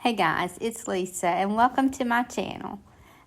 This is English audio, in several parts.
Hey guys, it's Lisa and welcome to my channel.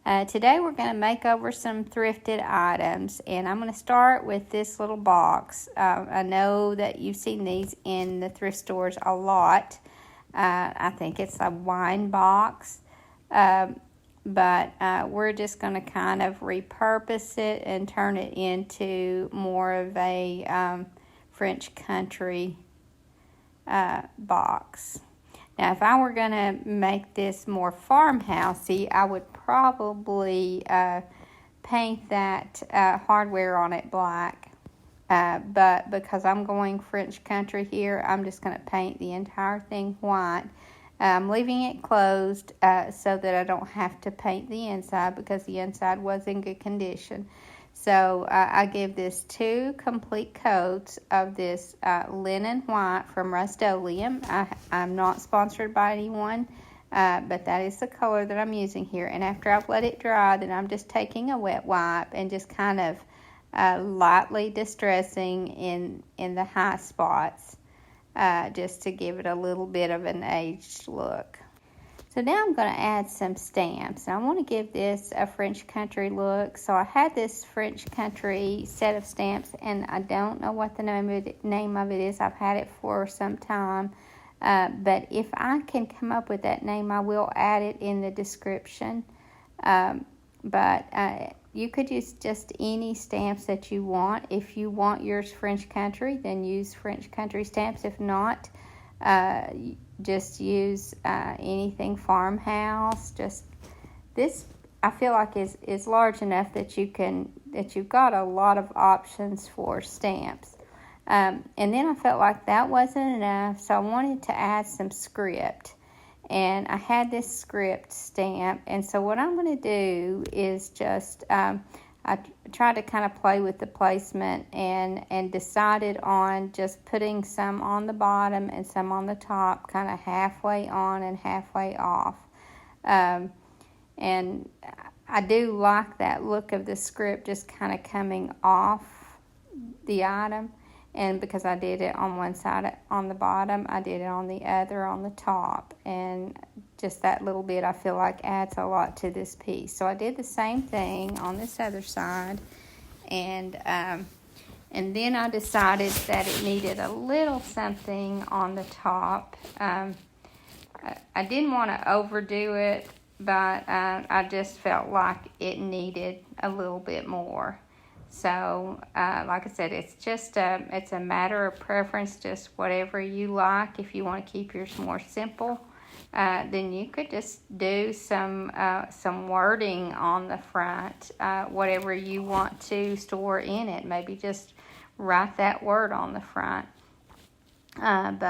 Today we're going to make over some thrifted items, and I'm going to start with this little box. I know that you've seen these in the thrift stores a lot. I think it's a wine box, but we're just going to kind of repurpose it and turn it into more of a French country box. Now, if I were going to make this more farmhousey, I would probably paint that hardware on it black. But because I'm going French country here, I'm just going to paint the entire thing white. I'm leaving it closed so that I don't have to paint the inside because the inside was in good condition. So I give this 2 complete coats of this linen white from Rust-Oleum. I'm not sponsored by anyone, but that is the color that I'm using here. And after I've let it dry, then I'm just taking a wet wipe and just kind of lightly distressing in the high spots just to give it a little bit of an aged look. So now I'm going to add some stamps. Now I want to give this a French country look. So I had this French country set of stamps, and I don't know what the name of it is. I've had it for some time. But if I can come up with that name, I will add it in the description. But you could use just any stamps that you want. If you want yours French country, then use French country stamps. If not, just use anything farmhouse. Just this, I feel like is large enough that you've got a lot of options for stamps. And then I felt like that wasn't enough, so I wanted to add some script. And I had this script stamp, and so what I'm going to do is just I tried to kind of play with the placement and decided on just putting some on the bottom and some on the top, kind of halfway on and halfway off. And I do like that look of the script just kind of coming off the item. And because I did it on one side on the bottom, I did it on the other on the top. And just that little bit I feel like adds a lot to this piece. So I did the same thing on this other side. And then I decided that it needed a little something on the top. I didn't want to overdo it, but I just felt like it needed a little bit more. So, like I said, it's just it's a matter of preference, just whatever you like. If you want to keep yours more simple, then you could just do some wording on the front, whatever you want to store in it. Maybe just write that word on the front. And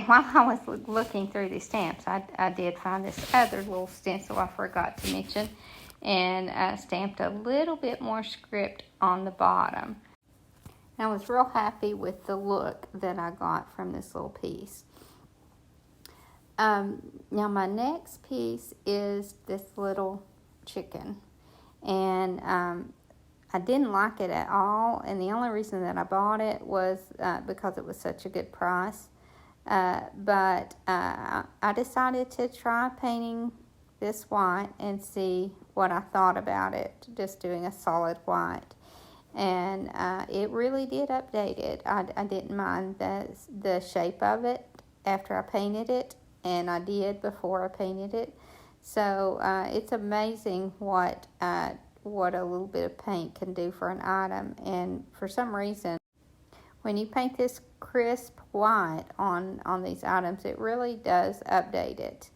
while I was looking through these stamps, I did find this other little stencil I forgot to mention, and stamped a little bit more script on the bottom. I was real happy with the look that I got from this little piece. Now my next piece is this little chicken, and I didn't like it at all, and the only reason that I bought it was because it was such a good price. But I decided to try painting this white and see what I thought about it, just doing a solid white. And it really did update it. I didn't mind the shape of it after I painted it, and I did before I painted it. So it's amazing what a little bit of paint can do for an item. And for some reason, when you paint this crisp white on these items, it really does update it.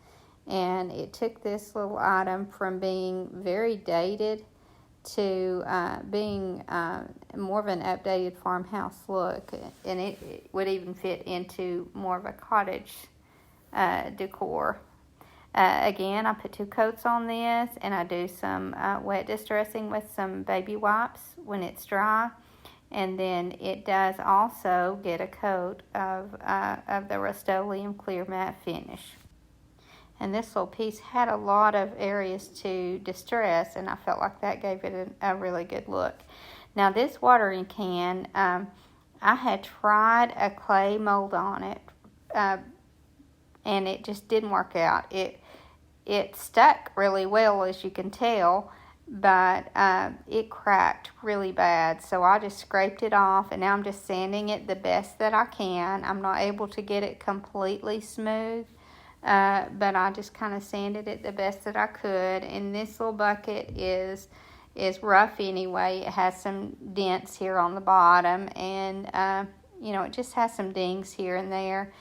And it took this little item from being very dated to being more of an updated farmhouse look. And it would even fit into more of a cottage decor. Again, I put 2 coats on this, and I do some wet distressing with some baby wipes when it's dry. And then it does also get a coat of the Rust-Oleum clear matte finish. And this little piece had a lot of areas to distress, and I felt like that gave it a really good look. Now this watering can, I had tried a clay mold on it and it just didn't work out. It stuck really well, as you can tell, but it cracked really bad. So I just scraped it off, and now I'm just sanding it the best that I can. I'm not able to get it completely smooth, but I just kind of sanded it the best that I could. And this little bucket is rough anyway. It has some dents here on the bottom, and it just has some dings here and there.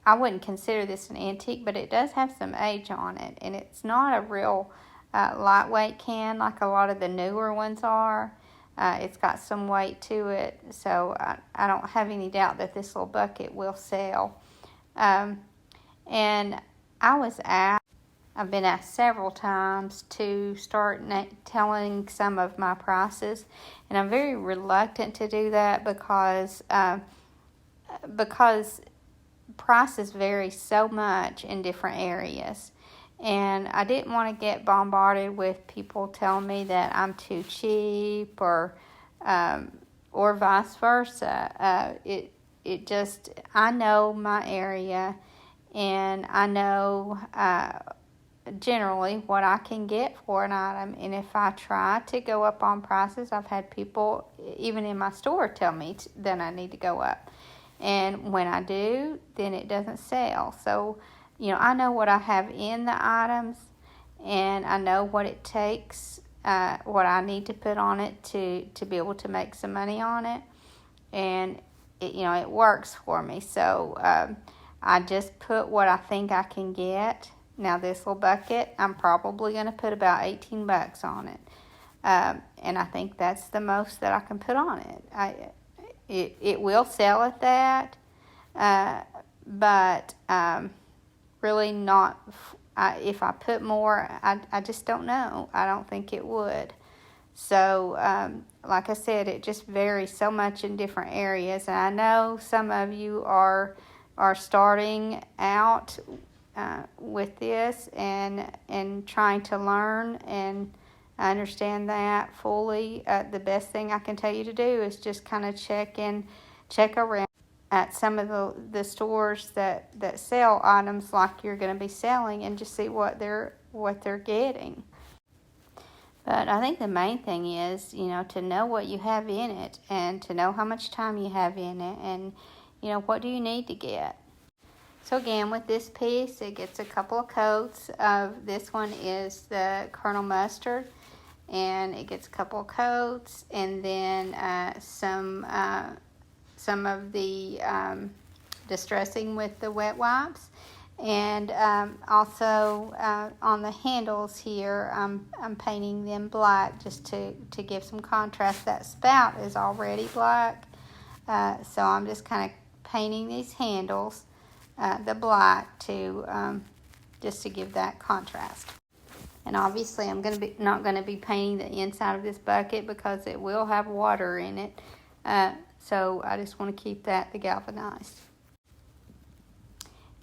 I wouldn't consider this an antique, but it does have some age on it, and it's not a real lightweight can like a lot of the newer ones are. It's got some weight to it, so I don't have any doubt that this little bucket will sell. And I've been asked several times to start telling some of my prices, and I'm very reluctant to do that because prices vary so much in different areas, and I didn't want to get bombarded with people telling me that I'm too cheap or vice versa. I know my area, and I know generally what I can get for an item, and if I try to go up on prices, I've had people even in my store tell me that I need to go up. And when I do, then it doesn't sell. So, I know what I have in the items, and I know what it takes, what I need to put on it to be able to make some money on it. And, it works for me. So, I just put what I think I can get. Now, this little bucket, I'm probably going to put about $18 on it. And I think that's the most that I can put on it. It will sell at that, but really not. If I put more, I just don't know. I don't think it would. So, like I said, it just varies so much in different areas. And I know some of you are starting out with this and trying to learn, and I understand that fully. The best thing I can tell you to do is just kind of check around at some of the stores that sell items like you're going to be selling, and just see what they're getting. But I think the main thing is, to know what you have in it, and to know how much time you have in it, and what do you need to get. So again, with this piece, it gets a couple of coats of, this one is the Colonel Mustard, and it gets a couple of coats, and then some of the distressing with the wet wipes, and also on the handles here, I'm painting them black just to give some contrast. That spout is already black, so I'm just kind of painting these handles the black to just to give that contrast. And obviously I'm not going to be painting the inside of this bucket because it will have water in it. So I just want to keep that the galvanized.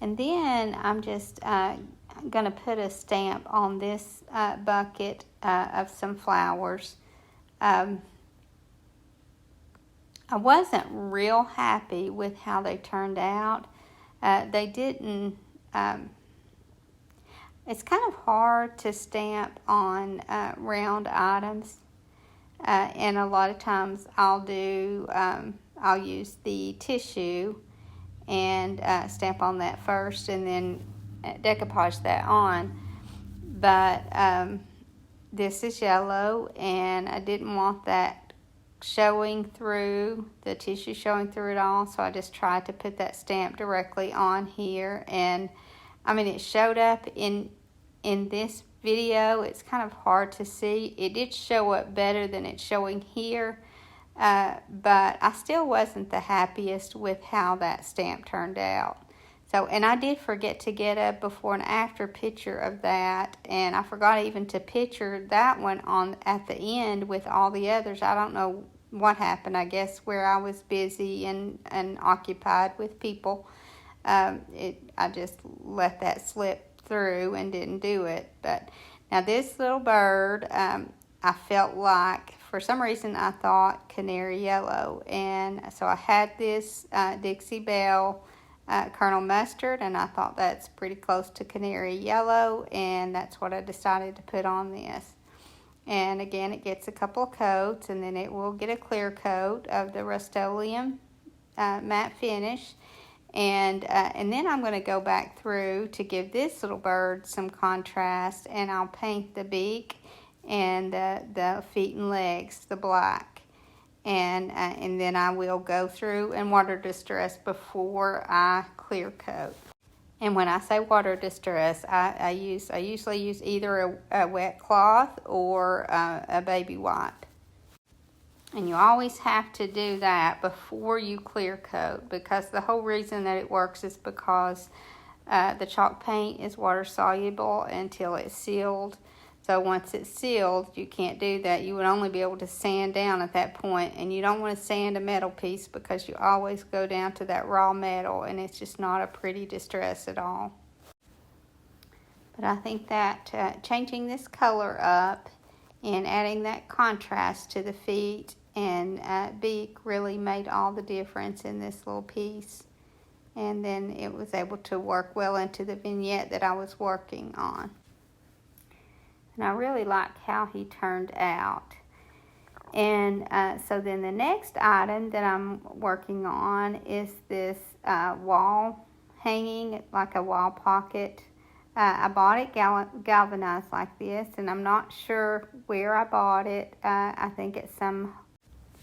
And then I'm just going to put a stamp on this bucket of some flowers. I wasn't real happy with how they turned out. They didn't... It's kind of hard to stamp on round items, and a lot of times I'll use the tissue and stamp on that first, and then decoupage that on. But this is yellow, and I didn't want that showing through, the tissue showing through it all, so I just tried to put that stamp directly on here. And I mean, it showed up in this video. It's kind of hard to see. It did show up better than it's showing here, but I still wasn't the happiest with how that stamp turned out. So, and I did forget to get a before and after picture of that, and I forgot even to picture that one on at the end with all the others. I don't know what happened. I guess where I was busy and occupied with people, I just let that slip through and didn't do it. But now this little bird, I felt like, for some reason, I thought canary yellow, and so I had this Dixie Belle Colonel Mustard, and I thought that's pretty close to Canary Yellow, and that's what I decided to put on this. And again, it gets a couple of coats, and then it will get a clear coat of the Rust-Oleum matte finish. And then I'm going to go back through to give this little bird some contrast, and I'll paint the beak and the feet and legs, the black. And then I will go through and water distress before I clear coat. And when I say water distress, I usually use either a wet cloth or a baby wipe. And you always have to do that before you clear coat, because the whole reason that it works is because the chalk paint is water soluble until it's sealed. So once it's sealed, you can't do that. You would only be able to sand down at that point, and you don't want to sand a metal piece because you always go down to that raw metal, and it's just not a pretty distress at all. But I think that changing this color up and adding that contrast to the feet and beak really made all the difference in this little piece. And then it was able to work well into the vignette that I was working on. And I really like how he turned out. And so then the next item that I'm working on is this wall hanging, like a wall pocket. I bought it galvanized like this, and I'm not sure where I bought it. I think it's some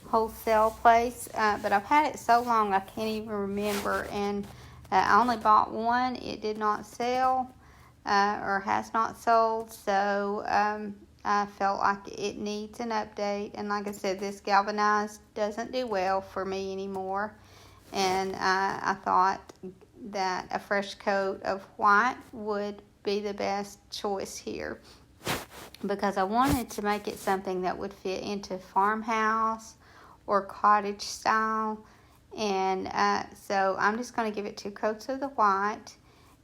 wholesale place, but I've had it so long I can't even remember. And I only bought one. It did not sell. Or has not sold, so I felt like it needs an update. And like I said, this galvanized doesn't do well for me anymore, and I thought that a fresh coat of white would be the best choice here, because I wanted to make it something that would fit into farmhouse or cottage style. And so I'm just going to give it 2 coats of the white.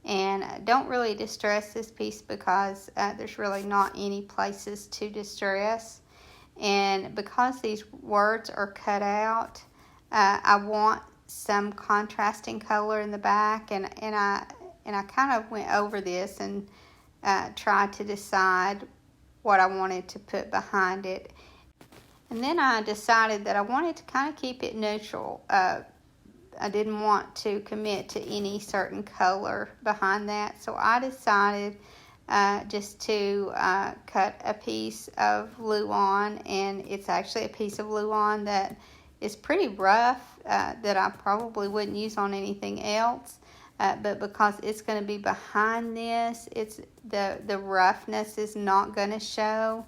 And don't really distress this piece because there's really not any places to distress. And because these words are cut out, I want some contrasting color in the back. And I kind of went over this and tried to decide what I wanted to put behind it. And then I decided that I wanted to kind of keep it neutral. I didn't want to commit to any certain color behind that, so I decided just to cut a piece of Luan, and it's actually a piece of Luan that is pretty rough, that I probably wouldn't use on anything else, but because it's going to be behind this, it's the roughness is not going to show,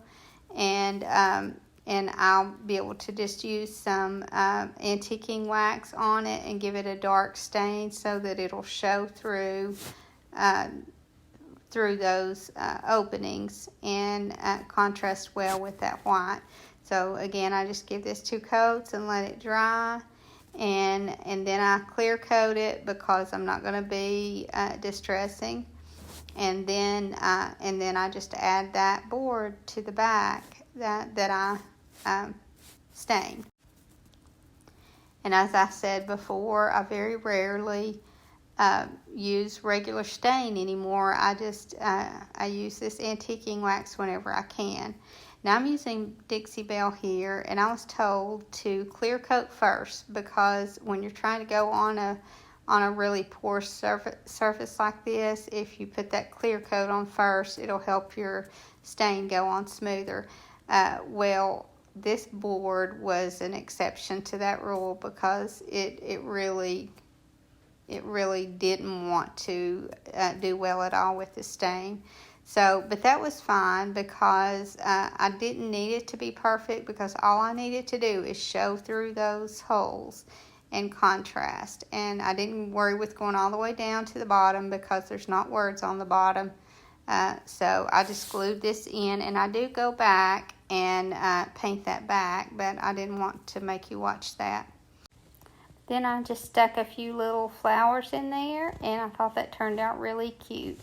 and I'll be able to just use some antiquing wax on it and give it a dark stain so that it'll show through those openings and contrast well with that white. So again, I just give this 2 coats and let it dry, and then I clear coat it because I'm not going to be distressing, and then I just add that board to the back that I stain. And as I said before, I very rarely use regular stain anymore. I use this antiquing wax whenever I can. Now I'm using Dixie Belle here, and I was told to clear coat first, because when you're trying to go on a really porous surface like this, if you put that clear coat on first, it'll help your stain go on smoother. Well, this board was an exception to that rule, because it really didn't want to do well at all with the stain. So, but that was fine, because I didn't need it to be perfect, because all I needed to do is show through those holes and contrast. And I didn't worry with going all the way down to the bottom, because there's not words on the bottom. So I just glued this in, and I do go back and paint that back, but I didn't want to make you watch that. Then I just stuck a few little flowers in there, and I thought that turned out really cute.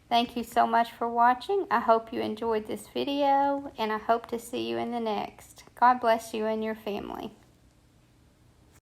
Thank you so much for watching. I hope you enjoyed this video, and I hope to see you in the next. God bless you and your family.